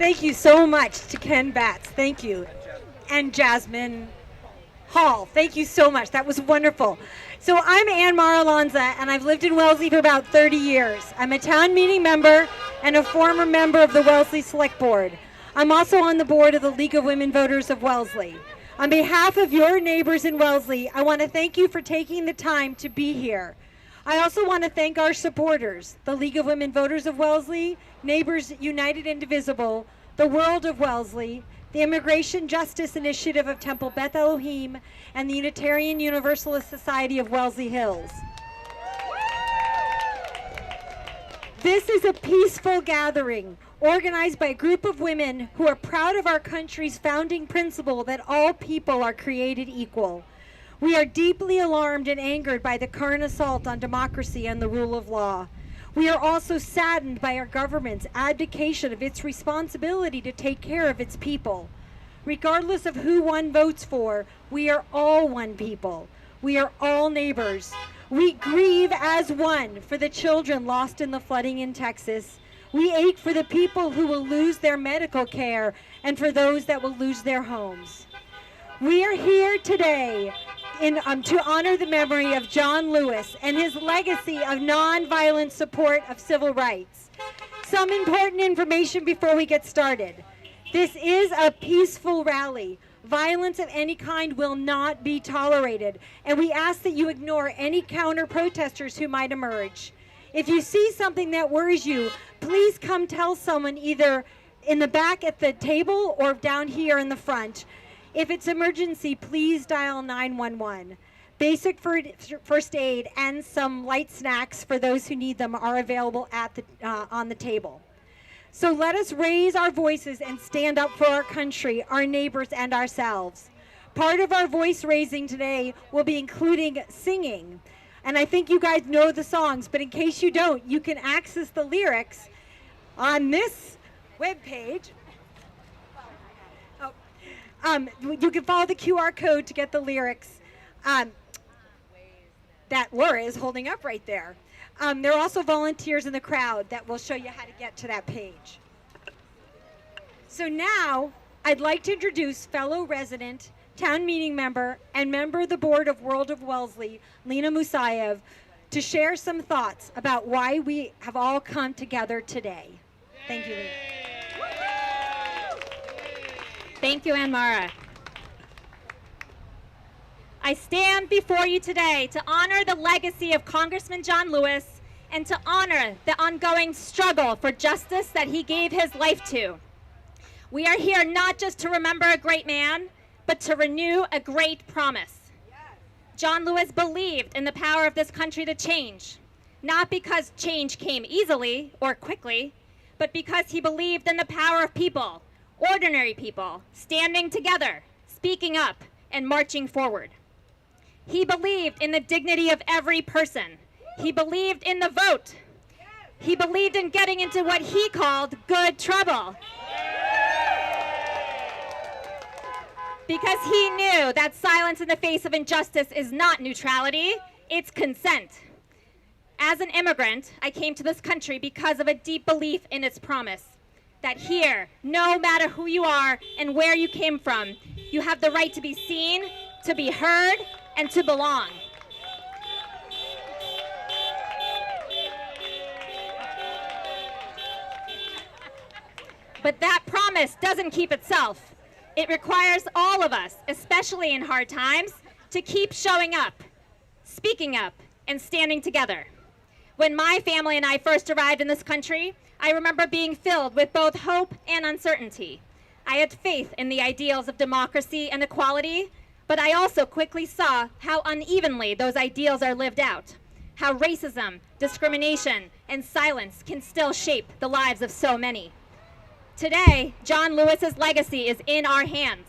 Thank you so much to Ken Batts. Thank you. And Jasmine Hall. Thank you so much. That was wonderful. So I'm Ann Maronza, and I've lived in Wellesley for about 30 years. I'm a town meeting member and a former member of the Wellesley Select Board. I'm also on the board of the League of Women Voters of Wellesley. On behalf of your neighbors in Wellesley, I want to thank you for taking the time to be here. I also want to thank our supporters, the League of Women Voters of Wellesley, Neighbors United Indivisible, the World of Wellesley, the Immigration Justice Initiative of Temple Beth Elohim, and the Unitarian Universalist Society of Wellesley Hills. This is a peaceful gathering organized by a group of women who are proud of our country's founding principle that all people are created equal. We are deeply alarmed and angered by the current assault on democracy and the rule of law. We are also saddened by our government's abdication of its responsibility to take care of its people. Regardless of who one votes for, we are all one people. We are all neighbors. We grieve as one for the children lost in the flooding in Texas. We ache for the people who will lose their medical care and for those that will lose their homes. We are here today to honor the memory of John Lewis and his legacy of nonviolent support of civil rights. Some important information before we get started. This is a peaceful rally. Violence of any kind will not be tolerated, and we ask that you ignore any counter-protesters who might emerge. If you see something that worries you, please come tell someone either in the back at the table or down here in the front. If it's emergency, please dial 911. Basic first aid and some light snacks for those who need them are available at on the table. So let us raise our voices and stand up for our country, our neighbors, and ourselves. Part of our voice raising today will be including singing. And I think you guys know the songs, but in case you don't, you can access the lyrics on this webpage. You can follow the QR code to get the lyrics that Laura is holding up right there. There are also volunteers in the crowd that will show you how to get to that page. So now, I'd like to introduce fellow resident, town meeting member, and member of the board of World of Wellesley, Lena Musayev, to share some thoughts about why we have all come together today. Thank you, Lena. Thank you, Ann Mara. I stand before you today to honor the legacy of Congressman John Lewis and to honor the ongoing struggle for justice that he gave his life to. We are here not just to remember a great man, but to renew a great promise. John Lewis believed in the power of this country to change, not because change came easily or quickly, but because he believed in the power of people, ordinary people, standing together, speaking up, and marching forward. He believed in the dignity of every person. He believed in the vote. He believed in getting into what he called good trouble. Because he knew that silence in the face of injustice is not neutrality, it's consent. As an immigrant, I came to this country because of a deep belief in its promise that here, no matter who you are and where you came from, you have the right to be seen, to be heard, and to belong. But that promise doesn't keep itself. It requires all of us, especially in hard times, to keep showing up, speaking up, and standing together. When my family and I first arrived in this country, I remember being filled with both hope and uncertainty. I had faith in the ideals of democracy and equality, but I also quickly saw how unevenly those ideals are lived out, how racism, discrimination, and silence can still shape the lives of so many. Today, John Lewis's legacy is in our hands.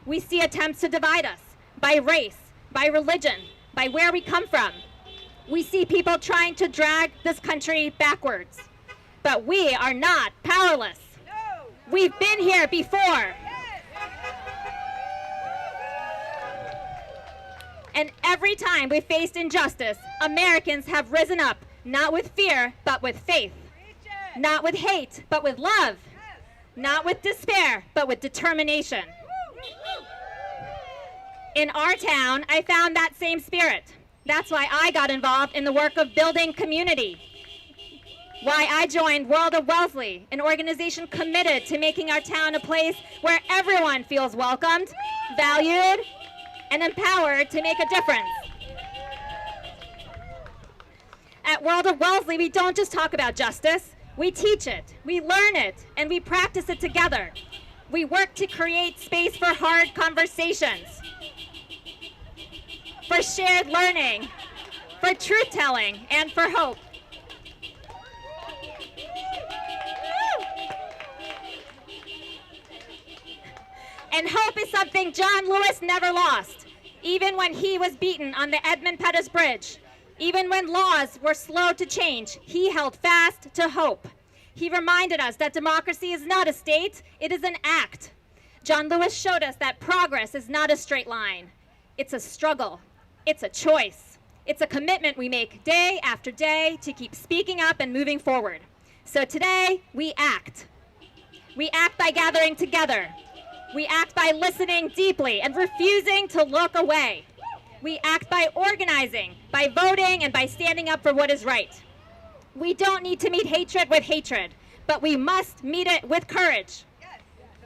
We see attempts to divide us by race, by religion, by where we come from. We see people trying to drag this country backwards. But we are not powerless. No. We've been here before. Yes. And every time we faced injustice, Americans have risen up, not with fear, but with faith. Not with hate, but with love. not with despair, but with determination. In our town, I found that same spirit. That's why I got involved in the work of building community. Why I joined World of Wellesley, an organization committed to making our town a place where everyone feels welcomed, valued, and empowered to make a difference. At World of Wellesley, we don't just talk about justice. We teach it, we learn it, and we practice it together. We work to create space for hard conversations, for shared learning, for truth-telling, and for hope. And hope is something John Lewis never lost, even when he was beaten on the Edmund Pettus Bridge. Even when laws were slow to change, he held fast to hope. He reminded us that democracy is not a state, it is an act. John Lewis showed us that progress is not a straight line. It's a struggle. It's a choice. It's a commitment we make day after day to keep speaking up and moving forward. So today, we act. We act by gathering together. We act by listening deeply and refusing to look away. We act by organizing, by voting, and by standing up for what is right. We don't need to meet hatred with hatred, but we must meet it with courage.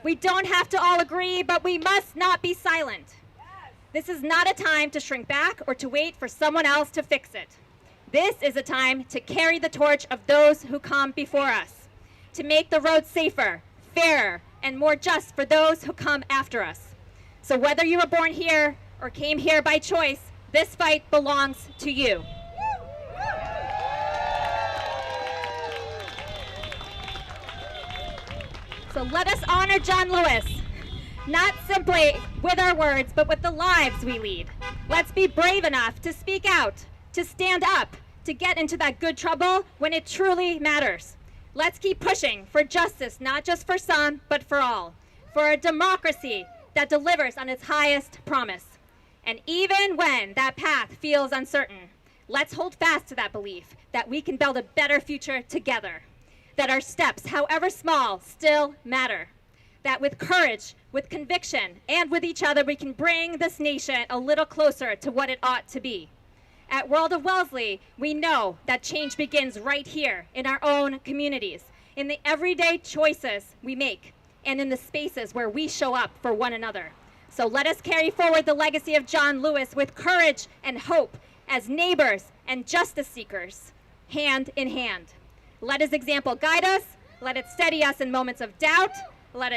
We don't have to all agree, but we must not be silent. This is not a time to shrink back or to wait for someone else to fix it. This is a time to carry the torch of those who come before us, to make the road safer, fairer, and more just for those who come after us. So whether you were born here or came here by choice, this fight belongs to you. So let us honor John Lewis, not simply with our words, but with the lives we lead. Let's be brave enough to speak out, to stand up, to get into that good trouble when it truly matters. Let's keep pushing for justice, not just for some, but for all, for a democracy that delivers on its highest promise. And even when that path feels uncertain, let's hold fast to that belief that we can build a better future together, that our steps, however small, still matter, that with courage, with conviction, and with each other, we can bring this nation a little closer to what it ought to be. At World of Wellesley, we know that change begins right here in our own communities, in the everyday choices we make, and in the spaces where we show up for one another. So let us carry forward the legacy of John Lewis with courage and hope as neighbors and justice seekers, hand in hand. Let his example guide us, let it steady us in moments of doubt, let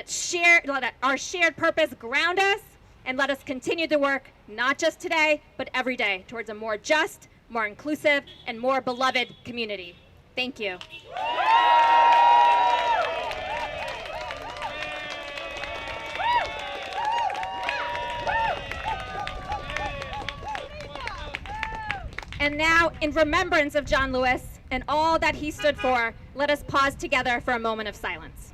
our shared purpose ground us, and let us continue to work, not just today, but every day, towards a more just, more inclusive, and more beloved community. Thank you. And now, in remembrance of John Lewis and all that he stood for, let us pause together for a moment of silence.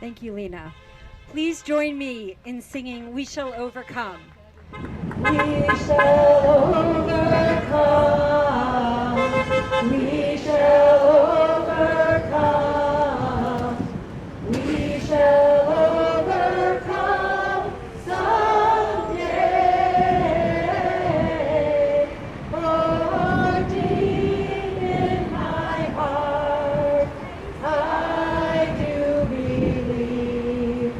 Thank you, Lena. Please join me in singing We Shall Overcome. We shall overcome. We shall overcome. We shall overcome someday. Oh, deep in my heart, I do believe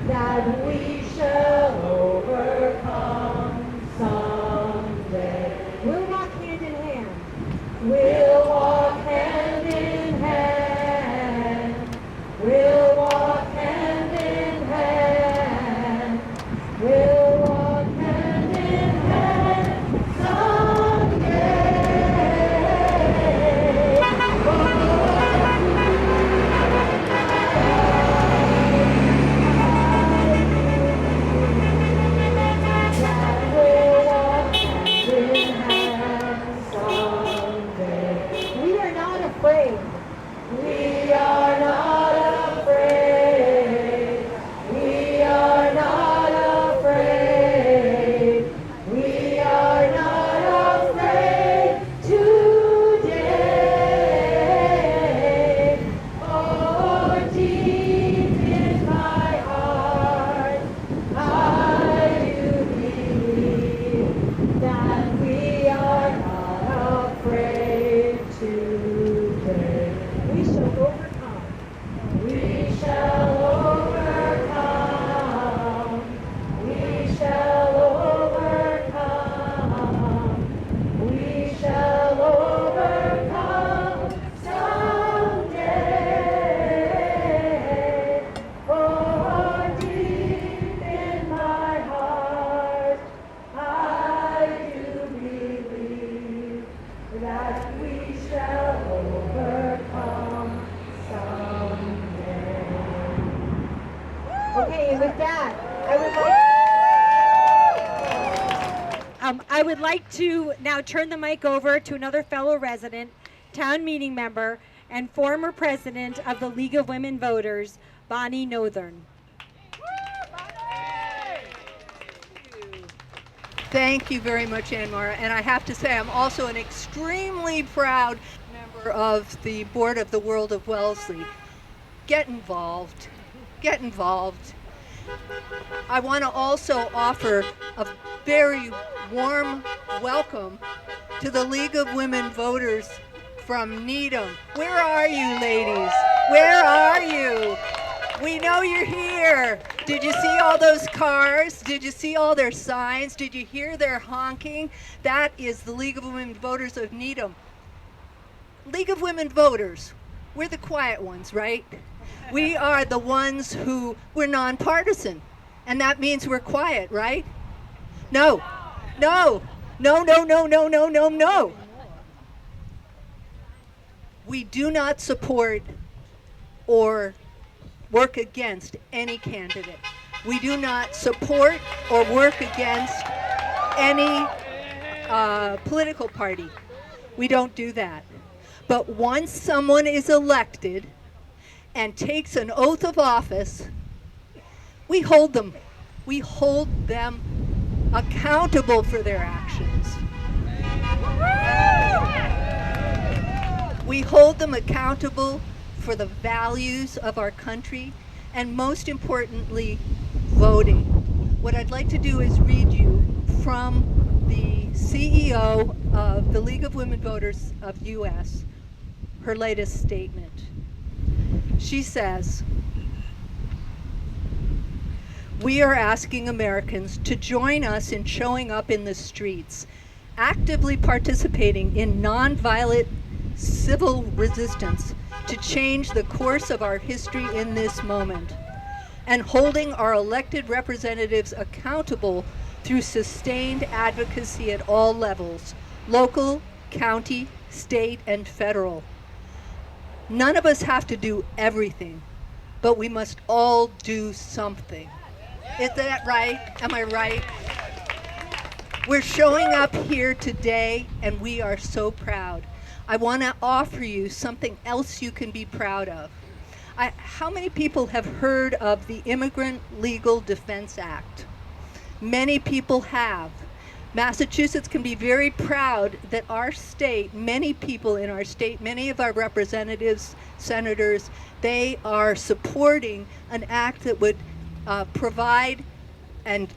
that we shall overcome someday. We'll walk hand in hand. We'll walk that, I would like to now turn the mic over to another fellow resident, town meeting member, and former president of the League of Women Voters, Bonnie Northern. Thank you very much, Ann-Mara. And I have to say, I'm also an extremely proud member of the board of the World of Wellesley. Get involved. Get involved. I want to also offer a very warm welcome to the League of Women Voters from Needham. Where are you, ladies? Where are you? We know you're here. Did you see all those cars? Did you see all their signs? Did you hear their honking? That is the League of Women Voters of Needham. League of Women Voters, we're the quiet ones, right? We are the ones who, we're nonpartisan. And that means we're quiet, right? No, no, no, no, no, no, no, no, no. We do not support or work against any candidate. We do not support or work against any political party. We don't do that. But once someone is elected and takes an oath of office, we hold them. We hold them accountable for their actions. We hold them accountable for the values of our country, and most importantly, voting. What I'd like to do is read you from the CEO of the League of Women Voters of US, her latest statement. She says, "We are asking Americans to join us in showing up in the streets, actively participating in nonviolent civil resistance to change the course of our history in this moment, and holding our elected representatives accountable through sustained advocacy at all levels, local, county, state, and federal. None of us have to do everything, but we must all do something." Is that right? Am I right? We're showing up here today, and we are so proud. I want to offer you something else you can be proud of. How many people have heard of the Immigrant Legal Defense Act? Many people have. Massachusetts can be very proud that our state, many people in our state, many of our representatives, senators, they are supporting an act that would provide and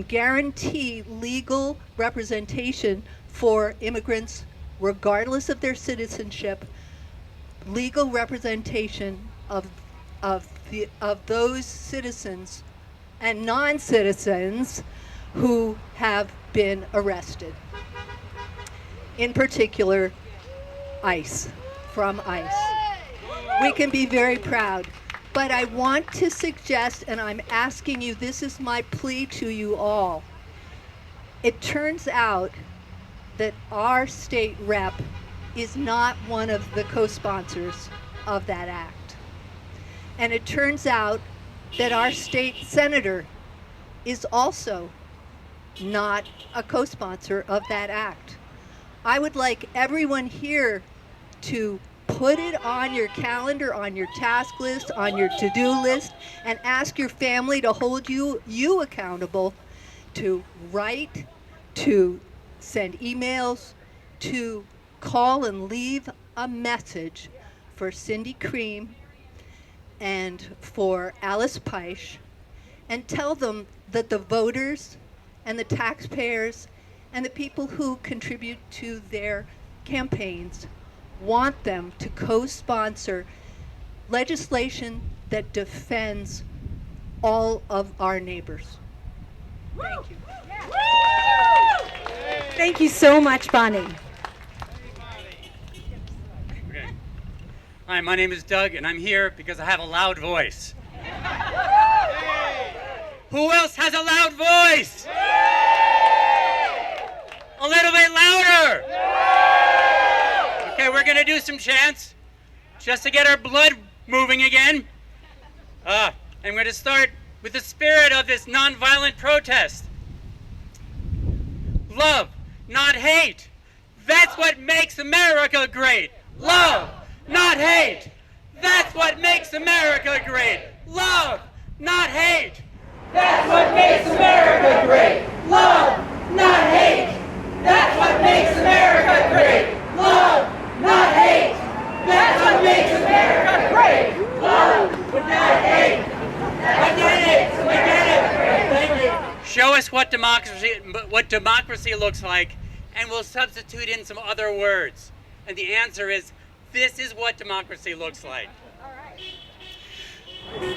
guarantee legal representation for immigrants regardless of their citizenship, legal representation of those citizens and non-citizens who have been arrested. In particular, ICE, from ICE. We can be very proud. But I want to suggest, and I'm asking you, this is my plea to you all. It turns out that our state rep is not one of the co-sponsors of that act. And it turns out that our state senator is also not a co-sponsor of that act. I would like everyone here to put it on your calendar, on your task list, on your to-do list, and ask your family to hold you accountable to write, to send emails, to call and leave a message for Cindy Cream and for Alice Peisch, and tell them that the voters and the taxpayers and the people who contribute to their campaigns want them to co-sponsor legislation that defends all of our neighbors. Thank you. Thank you so much, Bonnie. Okay. Hi, my name is Doug, and I'm here because I have a loud voice. Who else has a loud voice? A little bit louder. Okay, we're going to do some chants just to get our blood moving again. And we're going to start with the spirit of this nonviolent protest. Love, not hate. That's what makes America great. Love, not hate. That's what makes America great. Love, not hate. That's what makes America great. Love, not hate. That's what makes America great. Love, not hate. That's what makes America great. Love, not hate. I get it. Thank you. Show us what democracy looks like, and we'll substitute in some other words. And the answer is, this is what democracy looks like.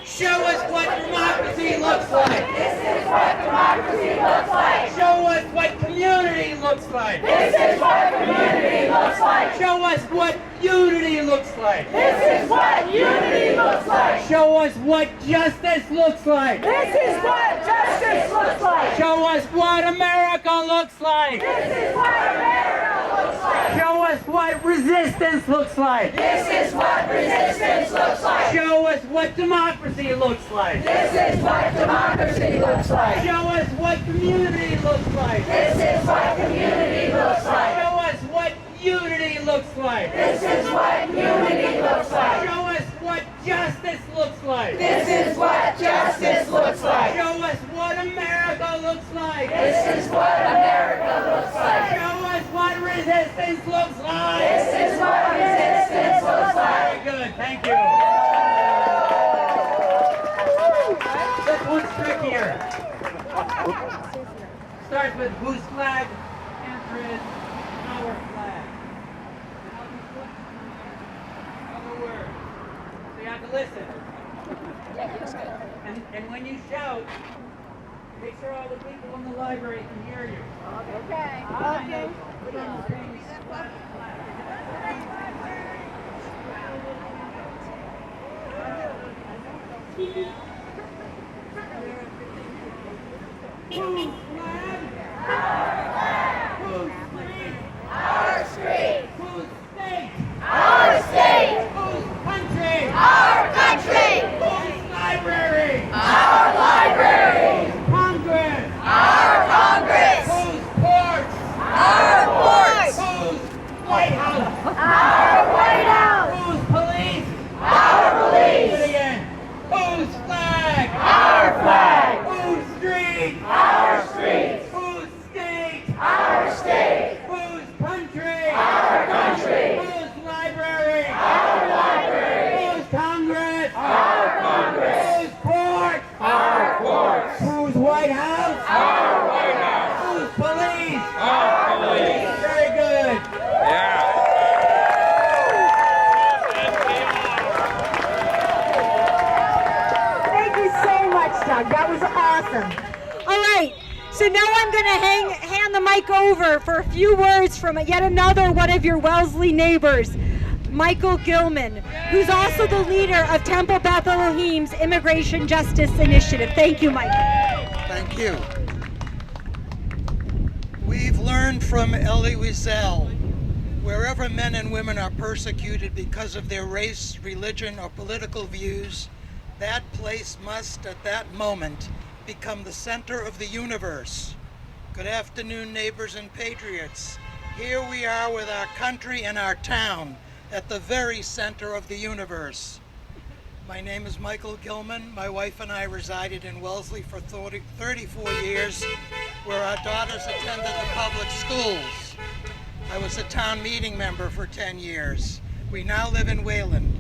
Show us what democracy looks like. This is what democracy looks like. Show us what community looks like. This is what community looks like. Show us what unity looks like. This is what unity looks like. Show us what justice looks like. This is what justice looks like. Show us what America looks like. This is what America looks like. Show us what resistance looks like. This is what resistance looks like. Show us what democracy looks like. This is what democracy looks like. Show us what community looks like. This is what community looks like. Show us what unity looks like. This is what unity looks like. Show us what justice looks like. This is what justice looks like. Show us what America looks like. This is what America looks like. Show us what resistance looks like. This is what resistance looks like. Very good, thank you. This one's trickier. Starts with whose flag? Answer is our flag. Other word. So you have to listen. And when you shout, make sure all the people in the library can hear you. Okay. Whose flag? Whose street? Our street. Whose state? Our state. Whose country? Our country. Whose library? Our library. Whose Congress? Our Congress. Whose courts? Our courts. Whose White House? Our White House. Whose police? Our Do police. it again. Whose flag? Our flag. Whose street? Our street. Whose state? Our state. Whose country? Our country. Whose library? Our library. Whose Congress? Our Congress. Whose court? Our courts. Whose White House? Our White House. Whose police? Our police. Very good. Thank you so much, Doug. That was awesome. All right. So now I'm going to hand the mic over for a few words from yet another one of your Wellesley neighbors, Michael Gilman, who's also the leader of Temple Beth Elohim's Immigration Justice Initiative. Thank you, Michael. Thank you. We've learned from Elie Wiesel, wherever men and women are persecuted because of their race, religion, or political views, that place must, at that moment, become the center of the universe. Good afternoon, neighbors and patriots. Here we are with our country and our town at the very center of the universe. My name is Michael Gilman. My wife and I resided in Wellesley for 34 years, where our daughters attended the public schools. I was a town meeting member for 10 years. We now live in Wayland.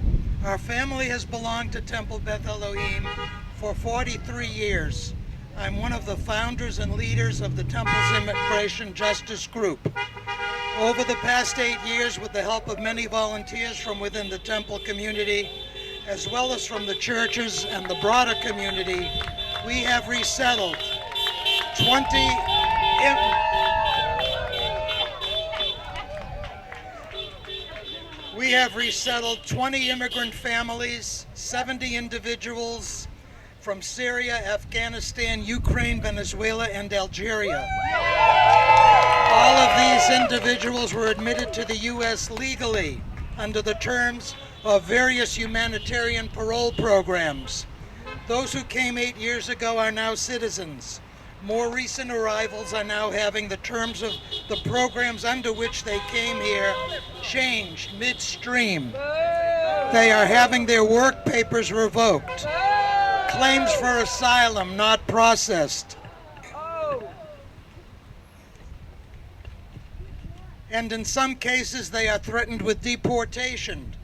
Our family has belonged to Temple Beth Elohim for 43 years. I'm one of the founders and leaders of the Temple's Immigration Justice Group. Over the past 8 years, with the help of many volunteers from within the Temple community, as well as from the churches and the broader community, we have resettled 20 immigrant families, 70 individuals from Syria, Afghanistan, Ukraine, Venezuela, and Algeria. All of these individuals were admitted to the U.S. legally under the terms of various humanitarian parole programs. Those who came 8 years ago are now citizens. More recent arrivals are now having the terms of the programs under which they came here changed midstream. They are having their work papers revoked. Claims for asylum not processed. And in some cases they are threatened with deportation,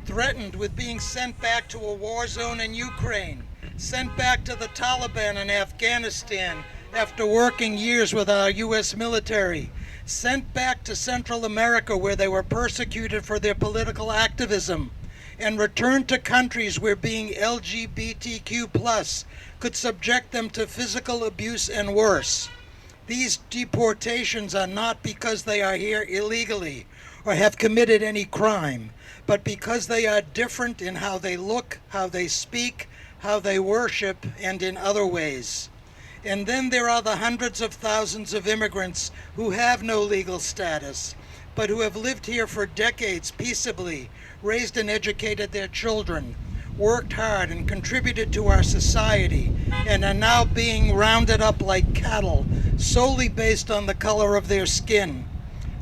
threatened with being sent back to a war zone in Ukraine, sent back to the Taliban in Afghanistan after working years with our U.S. military, sent back to Central America where they were persecuted for their political activism, and returned to countries where being LGBTQ+ could subject them to physical abuse and worse. These deportations are not because they are here illegally or have committed any crime, but because they are different in how they look, how they speak, how they worship, and in other ways. And then there are the hundreds of thousands of immigrants who have no legal status, but who have lived here for decades peaceably, raised and educated their children, worked hard and contributed to our society, and are now being rounded up like cattle solely based on the color of their skin.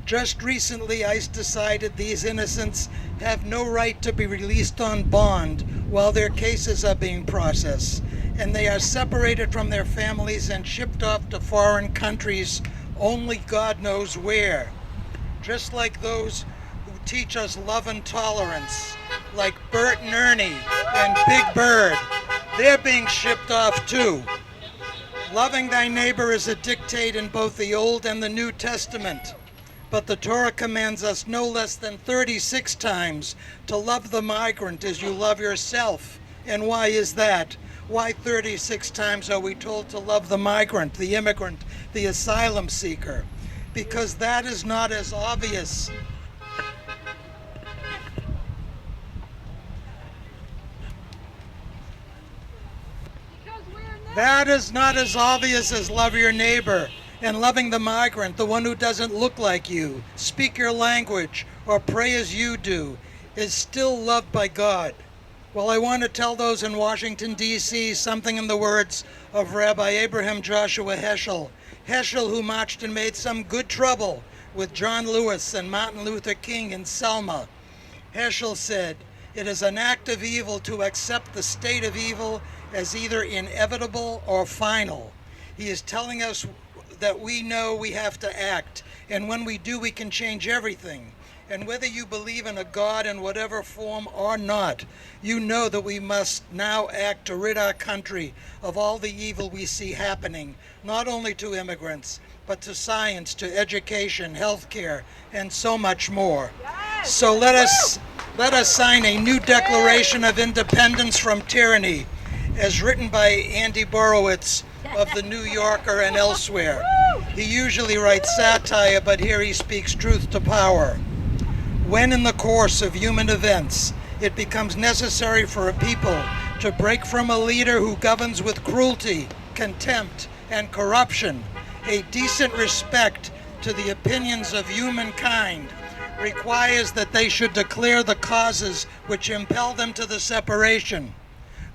Just recently, ICE decided these innocents have no right to be released on bond while their cases are being processed, and they are separated from their families and shipped off to foreign countries, only God knows where. Just like those who teach us love and tolerance, like Bert and Ernie and Big Bird, they're being shipped off too. Loving thy neighbor is a dictate in both the Old and the New Testament, but the Torah commands us no less than 36 times to love the migrant as you love yourself. And why is that? Why 36 times are we told to love the migrant, the immigrant, the asylum seeker? Because that is not as obvious. That is not as obvious as love your neighbor, and loving the migrant, the one who doesn't look like you, speak your language, or pray as you do, is still loved by God. Well, I want to tell those in Washington, D.C. something in the words of Rabbi Abraham Joshua Heschel. Heschel, who marched and made some good trouble with John Lewis and Martin Luther King in Selma. Heschel said, "It is an act of evil to accept the state of evil as either inevitable or final." He is telling us that we know we have to act, and when we do, we can change everything. And whether you believe in a God in whatever form or not, you know that we must now act to rid our country of all the evil we see happening, not only to immigrants, but to science, to education, healthcare, and so much more. So let us sign a new Declaration of Independence from Tyranny, as written by Andy Borowitz of The New Yorker and elsewhere. He usually writes satire, but here he speaks truth to power. When in the course of human events it becomes necessary for a people to break from a leader who governs with cruelty, contempt, and corruption, a decent respect to the opinions of humankind requires that they should declare the causes which impel them to the separation.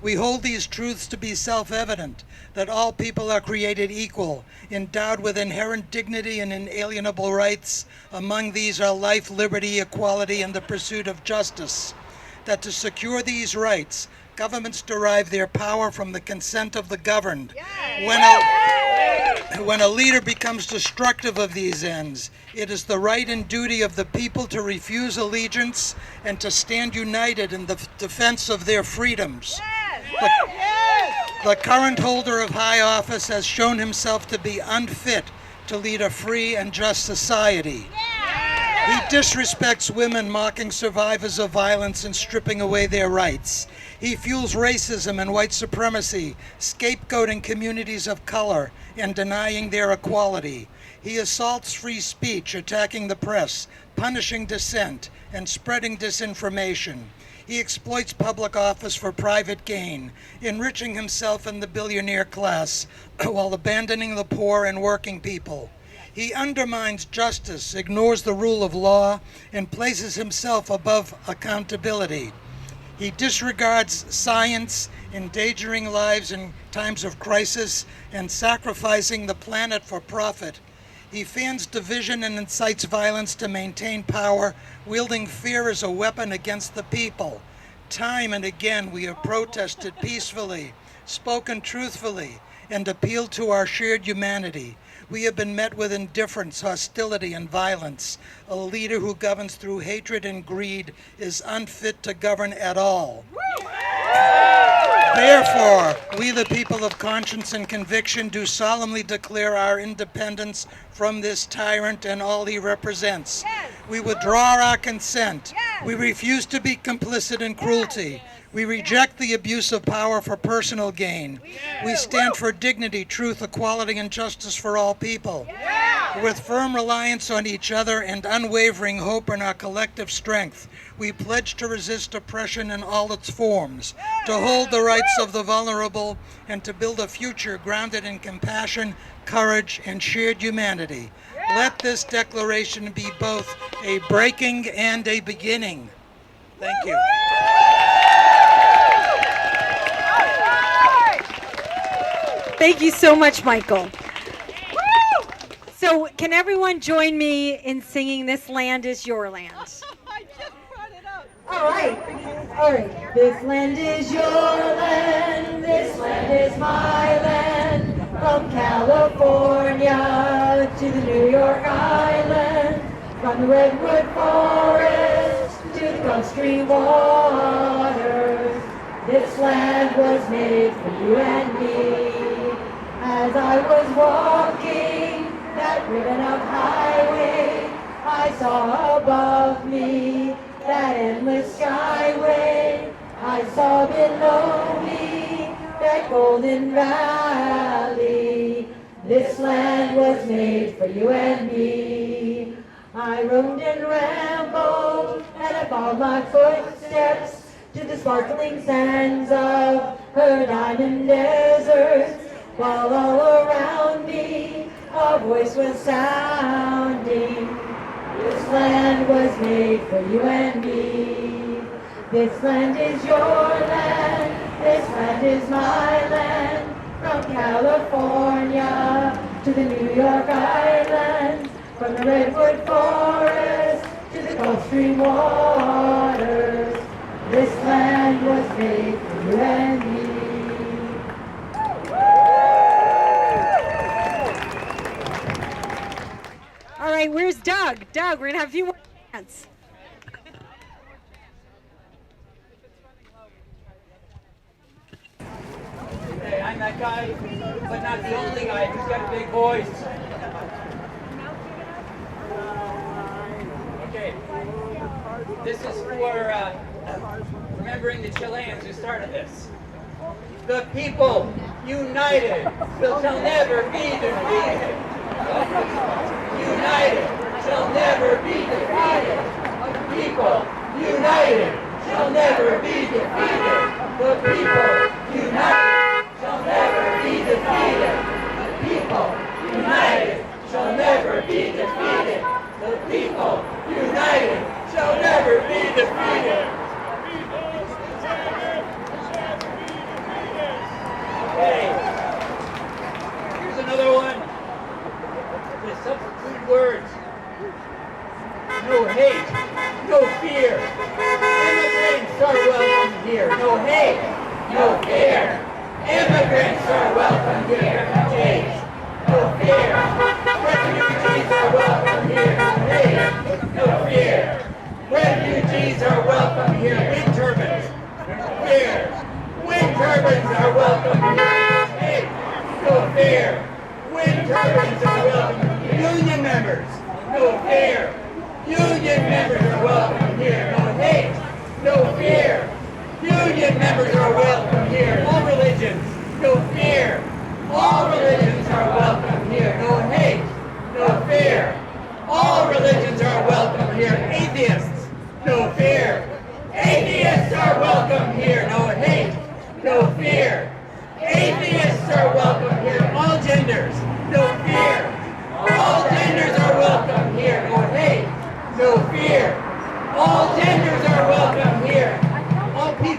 We hold these truths to be self-evident, that all people are created equal, endowed with inherent dignity and inalienable rights. Among these are life, liberty, equality, and the pursuit of justice. That to secure these rights, governments derive their power from the consent of the governed. When a leader becomes destructive of these ends, it is the right and duty of the people to refuse allegiance and to stand united in the defense of their freedoms. The current holder of high office has shown himself to be unfit to lead a free and just society. He disrespects women, mocking survivors of violence and stripping away their rights. He fuels racism and white supremacy, scapegoating communities of color and denying their equality. He assaults free speech, attacking the press, punishing dissent, and spreading disinformation. He exploits public office for private gain, enriching himself and the billionaire class while abandoning the poor and working people. He undermines justice, ignores the rule of law, and places himself above accountability. He disregards science, endangering lives in times of crisis, and sacrificing the planet for profit. He fans division and incites violence to maintain power, wielding fear as a weapon against the people. Time and again we have protested peacefully, spoken truthfully, and appealed to our shared humanity. We have been met with indifference, hostility, and violence. A leader who governs through hatred and greed is unfit to govern at all. Therefore, we, the people of conscience and conviction, do solemnly declare our independence from this tyrant and all he represents. We withdraw our consent. We refuse to be complicit in cruelty. We reject the abuse of power for personal gain. We stand for dignity, truth, equality, and justice for all people. With firm reliance on each other and unwavering hope in our collective strength, we pledge to resist oppression in all its forms, to hold the rights of the vulnerable, and to build a future grounded in compassion, courage, and shared humanity. Let this declaration be both a breaking and a beginning. Thank you. Thank you so much, Michael. So, can everyone join me in singing "This Land Is Your Land"? I just brought it up. All right. This land is your land, this land is my land, from California to the New York Island, from the redwood forest to the Gulf Stream waters. This land was made for you and me. As I was walking that ribbon of highway, I saw above me that endless skyway. I saw below me that golden valley. This land was made for you and me. I roamed and rambled and I followed my footsteps to the sparkling sands of her diamond deserts, while all around me a voice was sounding. This land was made for you and me. This land is your land, this land is my land, from California to the New York Island, from the redwood forest to the Gulf Stream waters. This land was made for you and me. All right, where's Doug? Doug, we're gonna have a few more chants. Hey, I'm that guy, but not the only guy who's got a big voice. Okay, this is for remembering the Chileans who started this. The people united shall never be defeated. United shall never be defeated. People united shall never be defeated. The people united shall never be defeated. The people united shall never be defeated. The people united shall never be defeated. Okay, here's another one. The substituted words. No hate, no fear. Immigrants are welcome here. No hate, no fear. Immigrants are welcome here. No hate, no fear. Refugees are welcome here. No hate, no fear. Refugees are welcome here. Wind turbines, no fear. Wind turbines are welcome here. No hate, no fear. Wind turbines are welcome here. Union members, no fear. Union members are welcome here. No hate, no fear. Union members are welcome here. All religions, no fear. All religions are welcome here. No hate, no fear. All religions are welcome here. Atheists, no fear. Atheists are welcome here. No hate, no fear. Atheists are welcome here. All genders, no fear. All genders are welcome here. No hate, no fear. All genders are welcome here. All people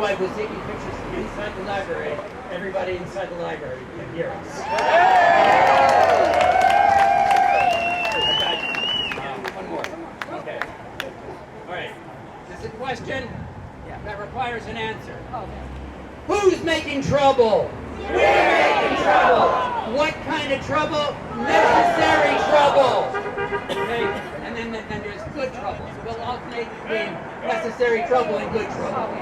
wife was taking pictures inside the library. Everybody inside the library can hear us. One more. Okay. All right. This is a question that requires an answer. Who's making trouble? We're making trouble. What kind of trouble? Necessary trouble. Okay. And then there's good trouble. So we'll alternate between necessary trouble and good trouble.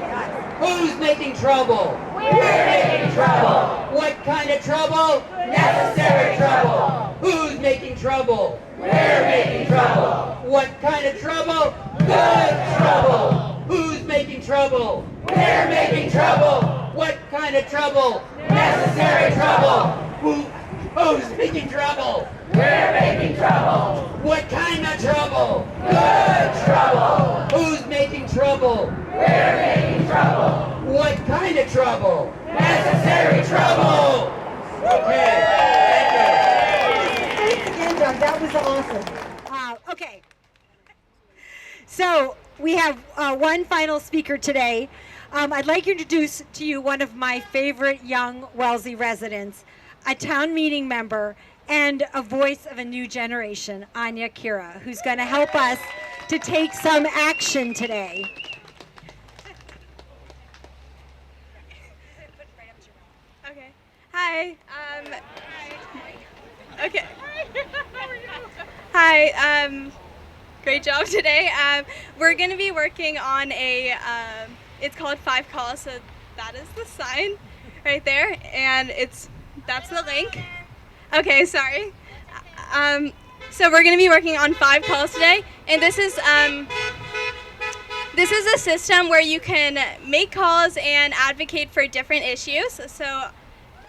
Who's making trouble? We're making trouble. What kind of trouble? Necessary trouble. Who's making trouble? We're making trouble. What kind of trouble? Good trouble. Who's making trouble? We're making trouble. What kind of trouble? Necessary trouble. Who's making trouble? We're making trouble. What kind of trouble? Good trouble. Who's making trouble? We're making trouble. What kind of trouble? Necessary trouble. Okay. Thanks again, Doug. That was awesome. Okay. So we have one final speaker today. I'd like to introduce to you one of my favorite young Wellesley residents, a town meeting member, and a voice of a new generation, Anya Kira, who's going to help us to take some action today. Okay. Hi. Okay. Hi. Great job today. We're going to be working on a, it's called 5 Calls, so that is the sign right there, and that's the link. Okay, sorry. So we're going to be working on 5 calls today, and this is a system where you can make calls and advocate for different issues. So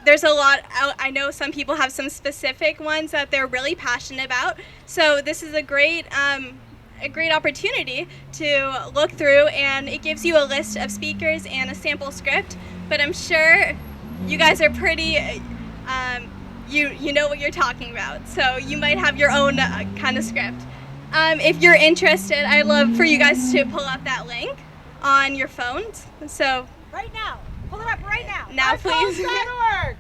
there's a lot. I know some people have some specific ones that they're really passionate about. So this is a great opportunity to look through, and it gives you a list of speakers and a sample script. But I'm sure you guys are pretty. You know what you're talking about, so you might have your own kind of script. If you're interested, I'd love for you guys to pull up that link on your phones. So Right now. Pull it up right now. now, please. .org.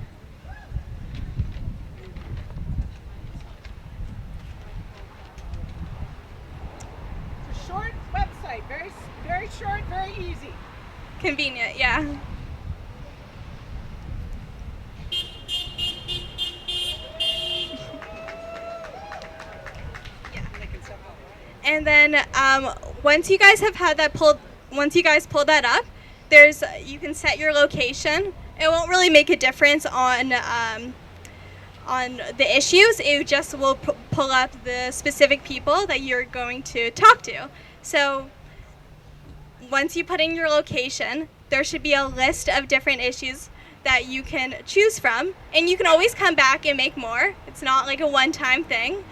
It's a short website, very short, very easy. Convenient, yeah. And then once you guys have had that pulled, once you guys pull that up, you can set your location. It won't really make a difference on the issues. It just will pull up the specific people that you're going to talk to. So once you put in your location, there should be a list of different issues that you can choose from, and you can always come back and make more. It's not like a one-time thing.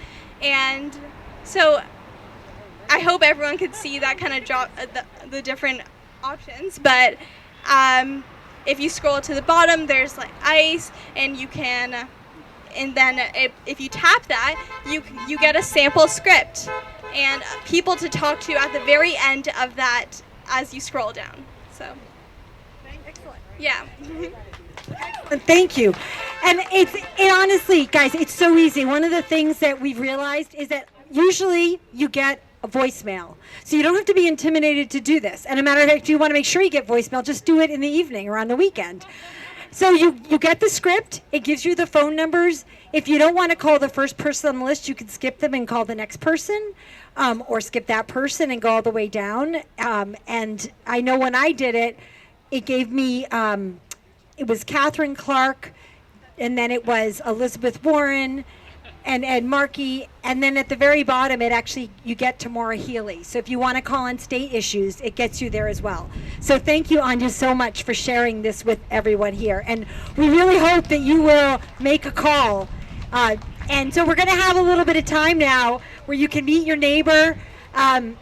And so I hope everyone could see that kind of drop the different options, but if you scroll to the bottom, there's like ice, and you can, and then if you tap that, you get a sample script and people to talk to at the very end of that as you scroll down. So, Excellent. yeah. Thank you. And it honestly, guys, it's so easy. One of the things that we've realized is that usually you get a voicemail. So you don't have to be intimidated to do this. And a matter of fact, if you want to make sure you get voicemail, just do it in the evening or on the weekend. So you get the script. It gives you the phone numbers. If you don't want to call the first person on the list, you can skip them and call the next person, or skip that person and go all the way down. And I know when I did it, it gave me, it was Catherine Clark, and then it was Elizabeth Warren, and Ed Markey, and then at the very bottom, you get to Maura Healey. So if you want to call on state issues, it gets you there as well. So thank you, Anya, so much for sharing this with everyone here. And we really hope that you will make a call. And so we're going to have a little bit of time now where you can meet your neighbor. And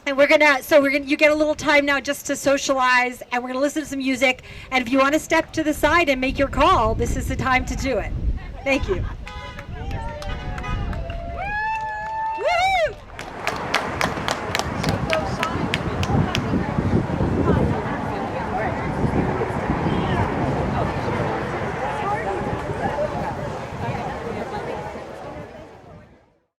you get a little time now just to socialize, and we're going to listen to some music. And if you want to step to the side and make your call, this is the time to do it. Thank you.